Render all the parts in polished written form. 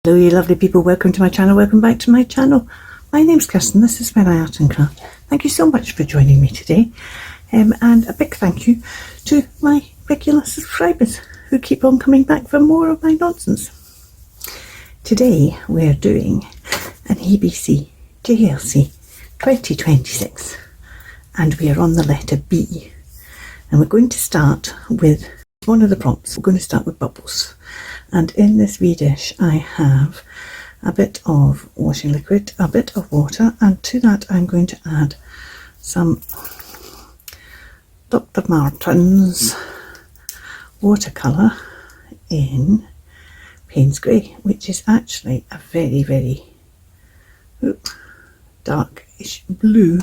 Hello you lovely people, welcome to my channel, welcome back to my channel. My name's Kirsten, this is When I Art and Craft. Thank you so much for joining me today, and a big thank you to my regular subscribers who keep on coming back for more of my nonsense. Today we're doing an ABC JLC 2026 and we are on the letter B, and we're going to start with one of the prompts. We're going to start with bubbles. And in this wee dish I have a bit of washing liquid, a bit of water, and to that I'm going to add some Dr. Martin's watercolour in Payne's Grey, which is actually a very, very darkish blue.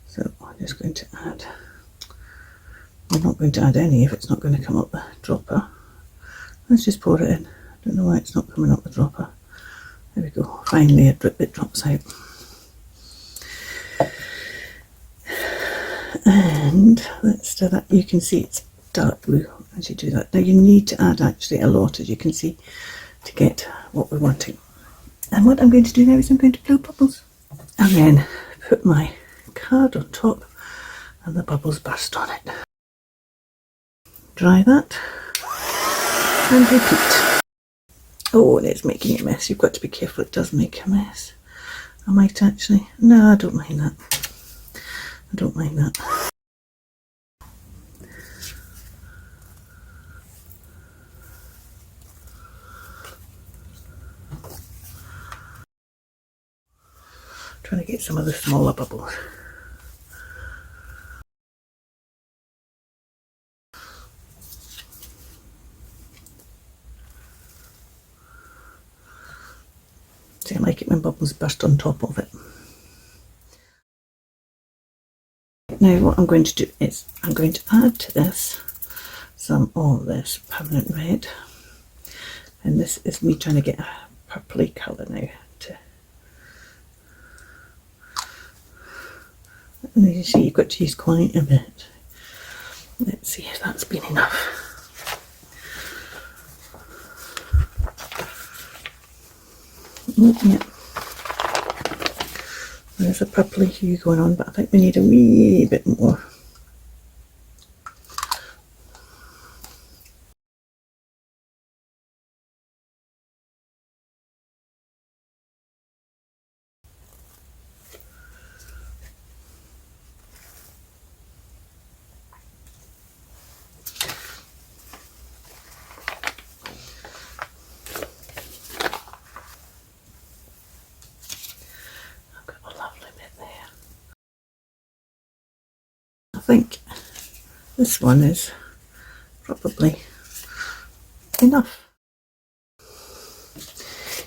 So I'm just going to add, I'm not going to add any if it's not going to come up the dropper. Let's just pour it in. I don't know why it's not coming up the dropper. There we go. Finally a drip bit drops out. And let's do that. You can see it's dark blue as you do that. Now you need to add actually a lot, as you can see, to get what we're wanting. And what I'm going to do now is I'm going to blow bubbles. And then put my card on top and the bubbles burst on it. Dry that and repeat. Oh, and it's making a mess. You've got to be careful, it does make a mess. I might actually, no, I don't mind that. I don't mind that. Trying to get some of the smaller bubbles. See, I like it when bubbles burst on top of it. Now what I'm going to do is I'm going to add to this some of this permanent red, and this is me trying to get a purpley colour now. And you see you've got to use quite a bit. Let's see if that's been enough. Yeah, there's a purpley hue going on, but I think we need a wee bit more. I think this one is probably enough.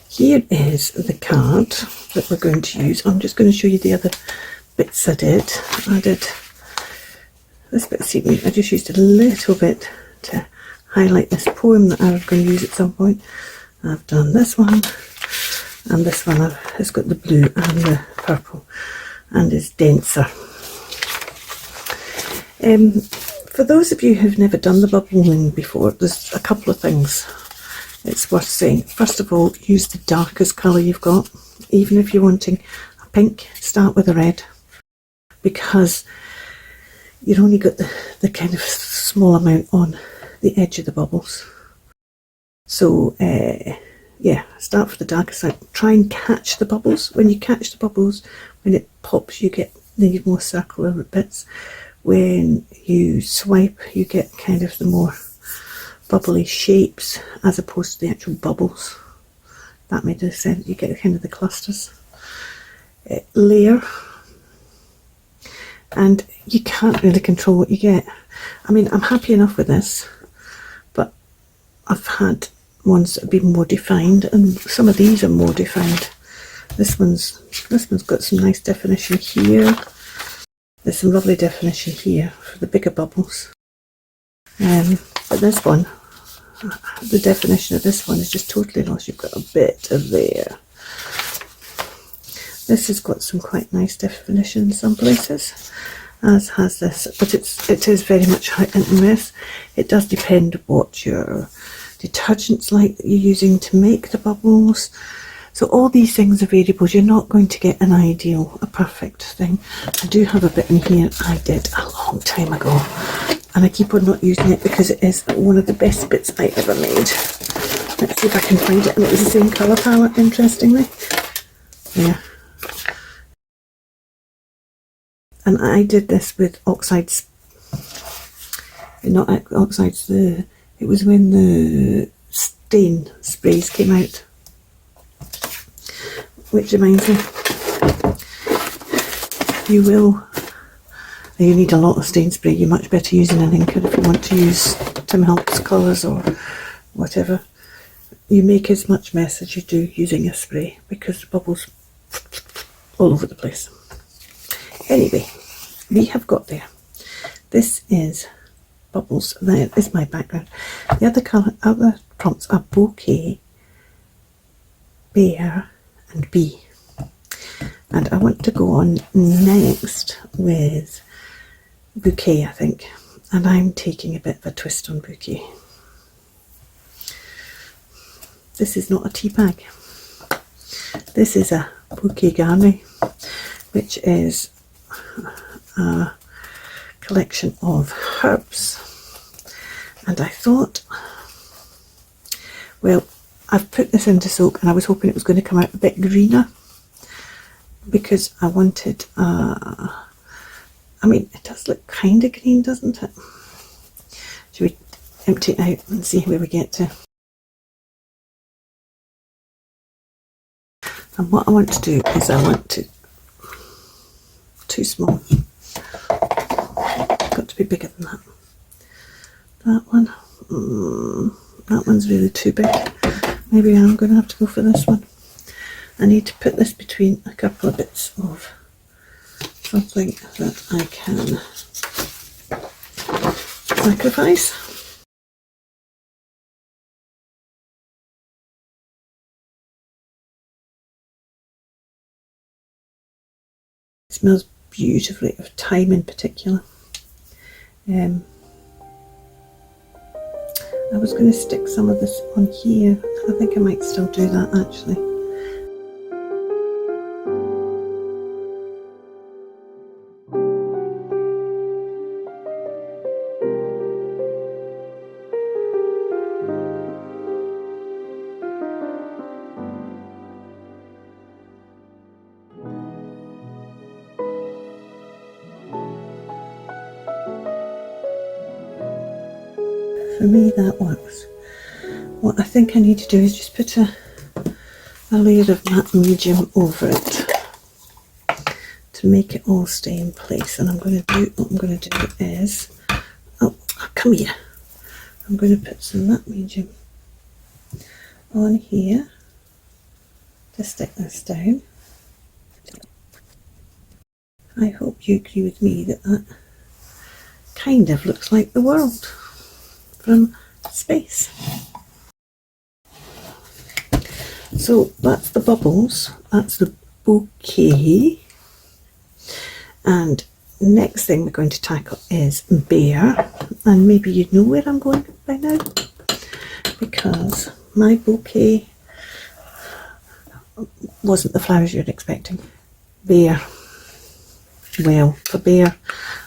Here is the card that we're going to use. I'm just going to show you the other bits I did. I did this bit of seaweed. I just used a little bit to highlight this poem that I was going to use at some point. I've done this one, and this one has got the blue and the purple and is denser. For those of you who've never done the bubbling before, there's a couple of things it's worth saying. First of all, use the darkest colour you've got. Even if you're wanting a pink, start with a red, because you've only got the kind of small amount on the edge of the bubbles. So yeah, start with the darkest side. Try and catch the bubbles. When you catch the bubbles, when it pops, you get the more circular bits. When you swipe, you get kind of the more bubbly shapes as opposed to the actual bubbles. That made sense. You get kind of the clusters. Layer, and you can't really control what you get. I mean, I'm happy enough with this, but I've had ones that have been more defined, and some of these are more defined. This one's got some nice definition here. There's some lovely definition here for the bigger bubbles. But this one, the definition of this one is just totally lost. You've got a bit of there. This has got some quite nice definition in some places, as has this, but it is very much hit and miss. It does depend what your detergents like that you're using to make the bubbles. So all these things are variables. You're not going to get an ideal, a perfect thing. I do have a bit in here I did a long time ago, and I keep on not using it because it is one of the best bits I ever made. Let's see if I can find it. And it was the same colour palette, interestingly. Yeah. And I did this with oxides. Not oxides, it was when the stain sprays came out. Which reminds me, you need a lot of stain spray. You're much better using an inker if you want to use Tim Holtz colours or whatever. You make as much mess as you do using a spray because the bubbles all over the place. Anyway, we have got there. This is bubbles. That is my background. The other prompts are bouquet, bear, and bee. And I want to go on next with bouquet, I think. And I'm taking a bit of a twist on bouquet. This is not a tea bag. This is a bouquet garni, which is a collection of herbs. And I thought, well, I've put this into soak and I was hoping it was going to come out a bit greener because I wanted, I mean, it does look kind of green, doesn't it? Should we empty it out and see where we get to? And what I want to do is I want to, too small, got to be bigger than that. That one, that one's really too big. Maybe I'm going to have to go for this one. I need to put this between a couple of bits of something that I can sacrifice. It smells beautifully, of thyme in particular. I was going to stick some of this on here. I think I might still do that actually. For me that works. What I think I need to do is just put a layer of matte medium over it to make it all stay in place. And what I'm going to do is, oh come here, I'm going to put some matte medium on here to stick this down. I hope you agree with me that that kind of looks like the world from space. So that's the bubbles, that's the bouquet, and next thing we're going to tackle is bear, and maybe you know where I'm going by now, because my bouquet wasn't the flowers you're expecting. Bear, well, for bear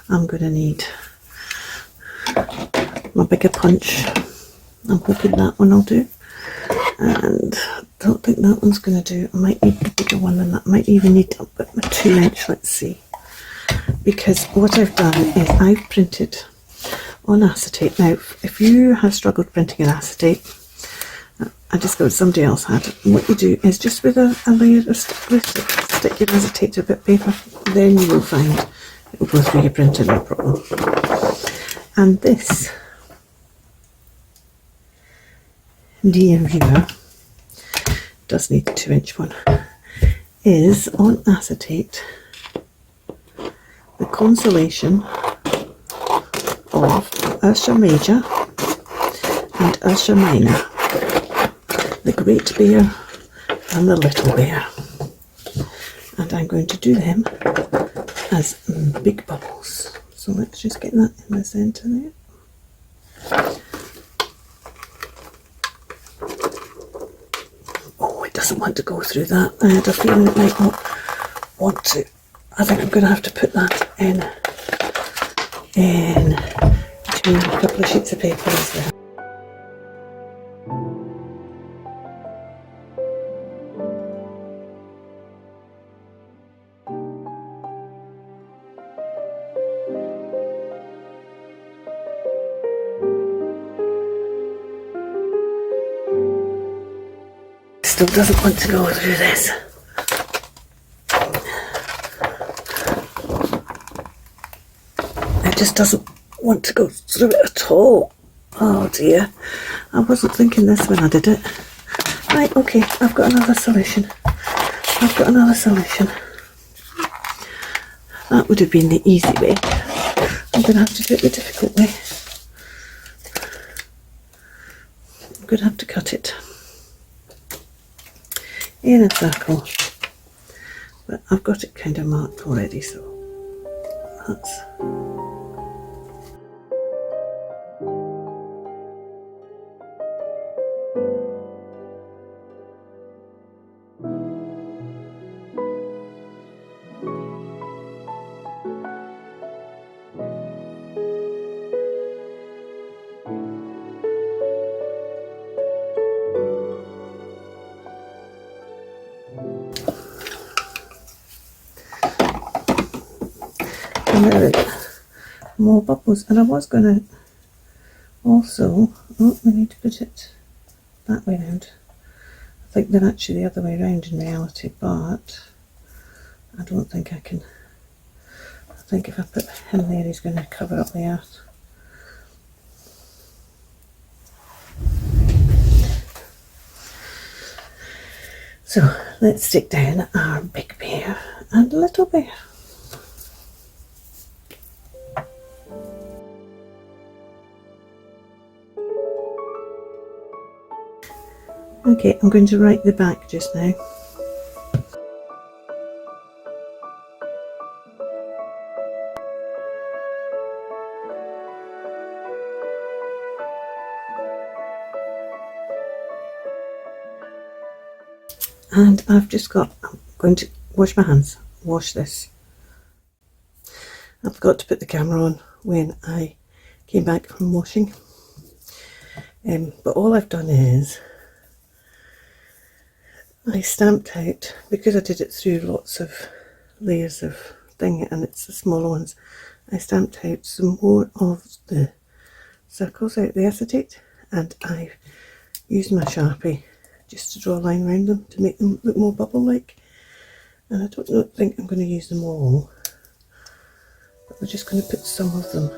I'm going to need my bigger punch. I'm hoping that one will do, and don't think that one's going to do. I might need the bigger one than that. I might even need a bit of a 2-inch, let's see, because what I've done is I've printed on acetate. Now if you have struggled printing on acetate, I discovered somebody else had, and what you do is just with a layer of stick your acetate to a bit of paper, then you will find it will go through your printer no problem. And this dear viewer does need the 2-inch one, is on acetate the consolation of Ursa Major and Ursa Minor, the Great Bear and the Little Bear, and I'm going to do them as big bubbles. So let's just get that in the centre there. doesn't want to go through that. I had a feeling it might not want to. I think I'm going to have to put that in between a couple of sheets of paper as well. Still doesn't want to go through this. It just doesn't want to go through it at all. Oh dear. I wasn't thinking this when I did it. Right, okay, I've got another solution. That would have been the easy way. I'm going to have to do it the difficult way. I'm going to have to cut it in a circle, but I've got it kind of marked already, so that's more bubbles. And I was going to also, we need to put it that way round. I think they're actually the other way round in reality, but I don't think I can. I think if I put him there, he's going to cover up the earth. So let's stick down our big bear and little bear. Okay, I'm going to write the back just now. And I'm going to wash my hands, wash this. I forgot to put the camera on when I came back from washing. But all I've done is I stamped out, because I did it through lots of layers of thing and it's the smaller ones, I stamped out some more of the circles out the acetate, and I've used my Sharpie just to draw a line around them to make them look more bubble-like. And I don't think I'm going to use them all, but we're just going to put some of them.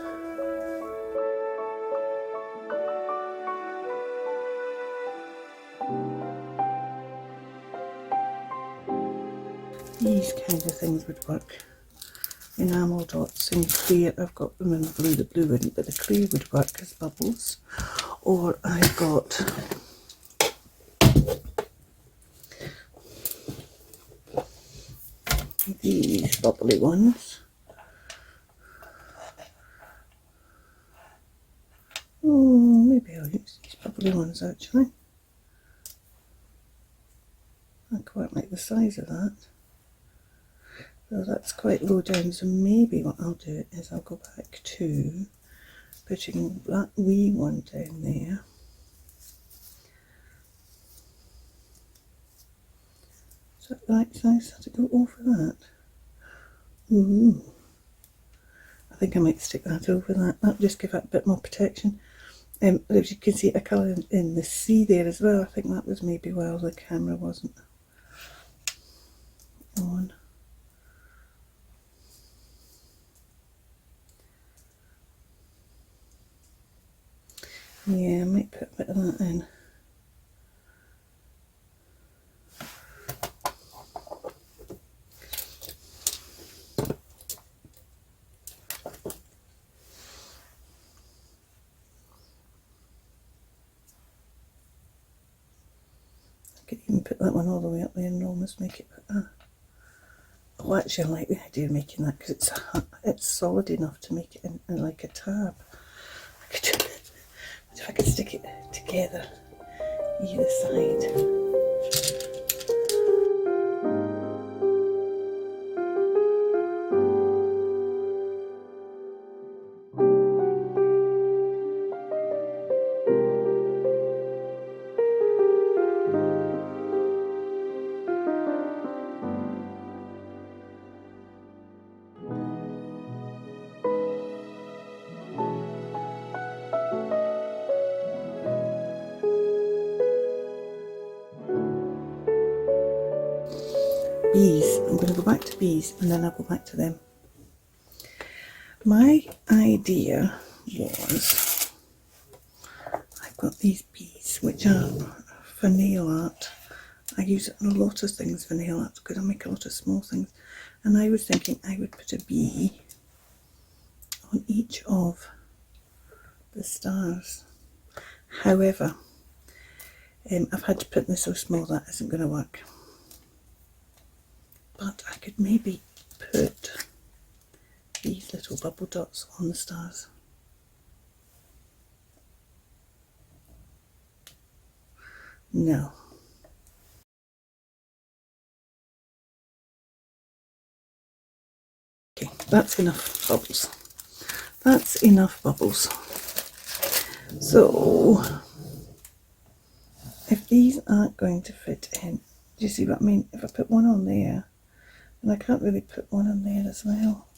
These kind of things would work. Enamel dots in clear, I've got them in blue, the blue wouldn't, but the clear would work as bubbles. Or I've got these bubbly ones. Oh, maybe I'll use these bubbly ones actually. I quite like the size of that. So that's quite low down, so maybe what I'll do is I'll go back to putting that wee one down there. Is that the right size to go over that? Ooh. I think I might stick that over that. That'll just give it a bit more protection. As you can see, a colour in the sea there as well. I think that was maybe while the camera wasn't on. Yeah, I might put a bit of that in. I could even put that one all the way up there and almost make it oh, actually I like the idea of making that because it's solid enough to make it in like a tab. I could do it. If I could stick it together either side. bees. I'm going to go back to bees and then I'll go back to them. My idea was, I've got these bees which are for nail art. I use it on a lot of things for nail art because I make a lot of small things, and I was thinking I would put a bee on each of the stars. However, I've had to put this so small that isn't going to work, but I could maybe put these little bubble dots on the stars. No. Okay, that's enough bubbles. That's enough bubbles. So, if these aren't going to fit in, do you see what I mean? If I put one on there, and I can't really put one on there as well.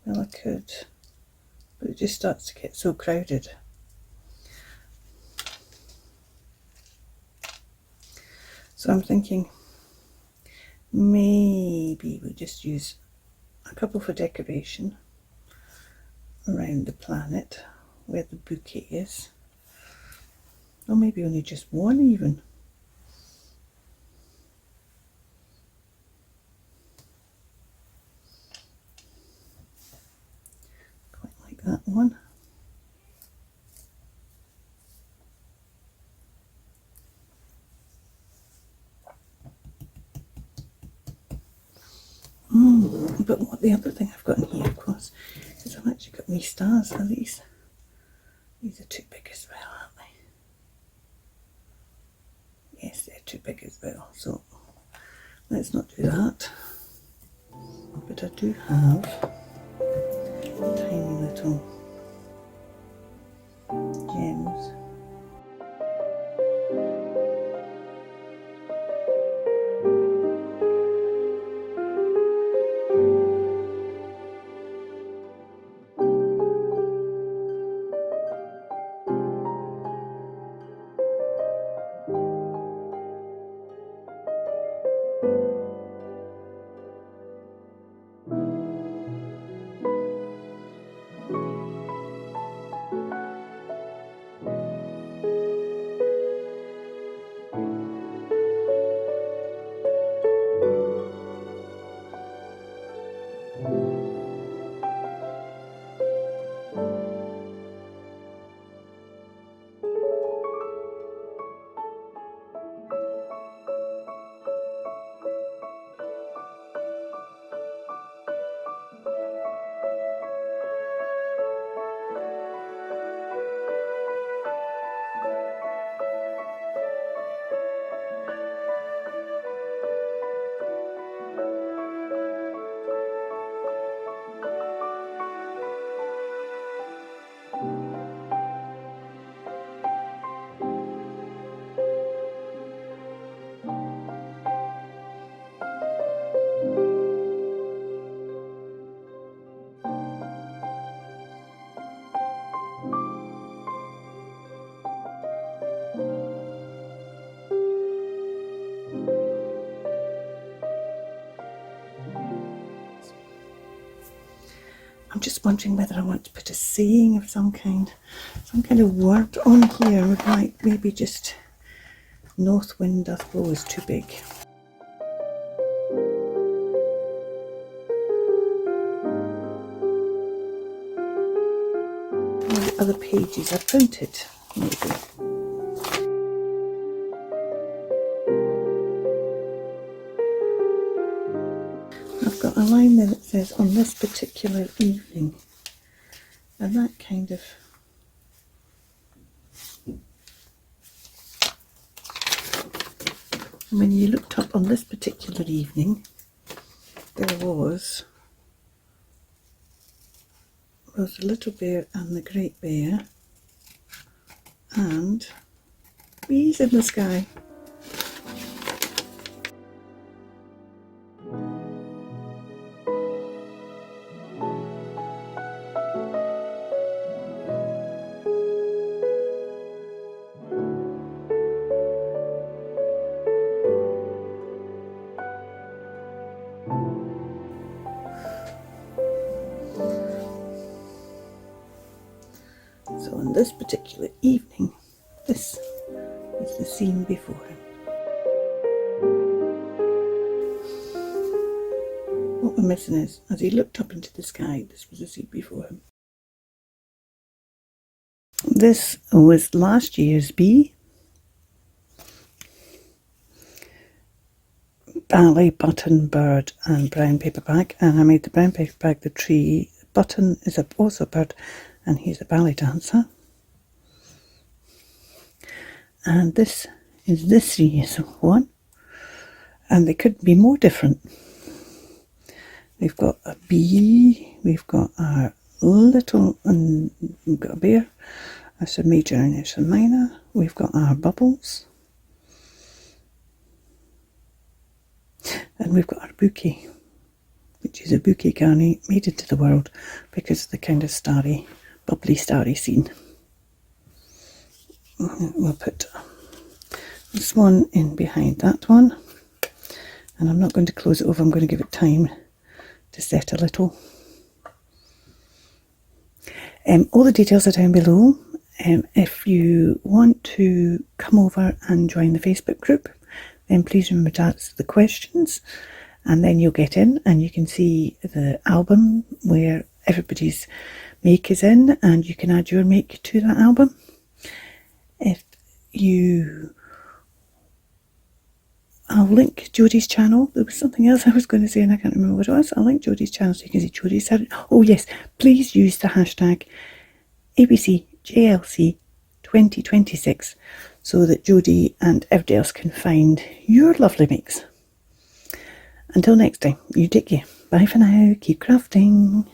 Well, I could, but it just starts to get so crowded. So I'm thinking maybe we'll just use a couple for decoration around the planet where the bouquet is, or maybe only just one even. Quite like that one. But what the other thing I've got in here, of course, is I've actually got these stars. Are these are too big as well, aren't they? Yes, they're too big as well. So let's not do that. But I do have tiny little gems. I'm just wondering whether I want to put a saying of some kind of word on here. I would like maybe just north wind doth blow is too big. All the other pages are printed, maybe. I've got a line there that says on this particular evening, and that kind of when you looked up on this particular evening, there was the little bear and the great bear and bees in the sky. particular evening, this is the scene before him. What we're missing is, as he looked up into the sky, this was the scene before him. This was last year's bee. Ballet, button, bird and brown paper bag, and I made the brown paper bag the tree. Button is also a bird and he's a ballet dancer. And this is this year's one, and they couldn't be more different. We've got a bee, we've got our little, and we've got a bear, that's a major and there's a minor. We've got our bubbles, and we've got our bouquet, which is a bouquet garni made into the world because of the kind of starry, bubbly starry scene. We'll put this one in behind that one, and I'm not going to close it over, I'm going to give it time to set a little. All the details are down below. If you want to come over and join the Facebook group, then please remember to answer the questions, and then you'll get in and you can see the album where everybody's make is in, and you can add your make to that album. If you, I'll link Jodi's channel. There was something else I was going to say and I can't remember what it was. I'll link Jodi's channel so you can see Jodi's. Oh yes, please use the hashtag ABCJLC2026 so that Jodi and everybody else can find your lovely mix. Until next time, you take care. Bye for now. Keep crafting.